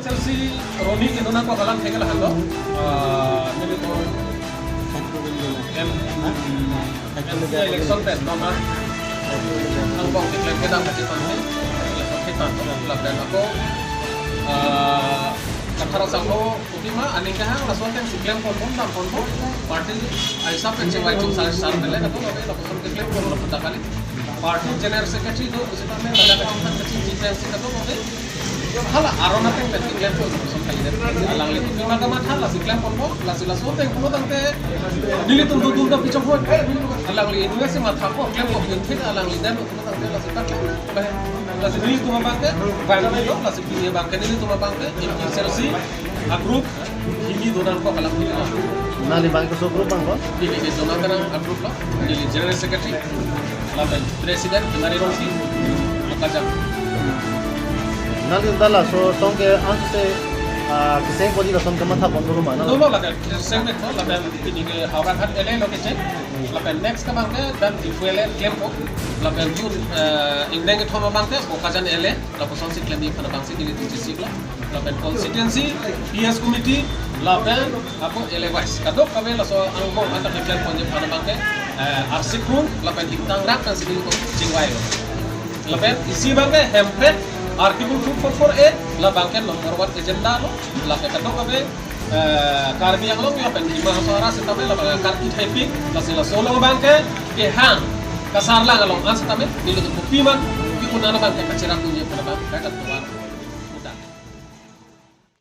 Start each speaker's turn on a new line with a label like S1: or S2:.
S1: Chelsea Roni ke dona ko halang thengel halo nili to election ten nona ang bang tiklen kedang kacitan he kacitan club dan ako kathara sangho utima aning kahang laswan teng siklem kon party aisa penche wai chung sar mele na ko abe la person siklem kon la pata kali party general secretary do usita me lala kacin kacin defense ka to abe hala arona teng ben siklem ko person kali alang le utima ka mat hala siklem kon la sila so teng ko tang te dili tum dum da pichong ho alang le itu se mat ko klem ko bin thik alang le dan ko tang te la sita la dili tum bangke bangke lo la sita bangke dili tum bangke Chelsea approve ini donan ko kalam ni
S2: Nali bang ko group bang ko?
S1: Dili donan kana approve lo dili general secretary laban president Mari Rosi makaja
S2: Nali dala so songke anse kiseng ko dilo song kamata bondoro mana?
S1: no laban sengme ko laban ini ke hauran hat ele lo ke laban next ka bangke dan ifuele claim ko laban jur indeng ke thoma bangke okajan ele laban sonsi claim di kana bangsi dili TCC la laban constituency PS committee laban ako ele wise kadok kami la so anggo anta ke claim konje kana bangke arsikrun laban dikitang rak kan sidil ko jingwai laban isi bangke hempet Artikel 244A la bangke nomor 1 agenda lo la ke kadok kami karbi yang lo ya pen di mahasara setame la karki typing la sila solo bangke ke hang kasar lang along as setame bilu tu pima di kunana bangke kaciran punya kana bangke kadat tuan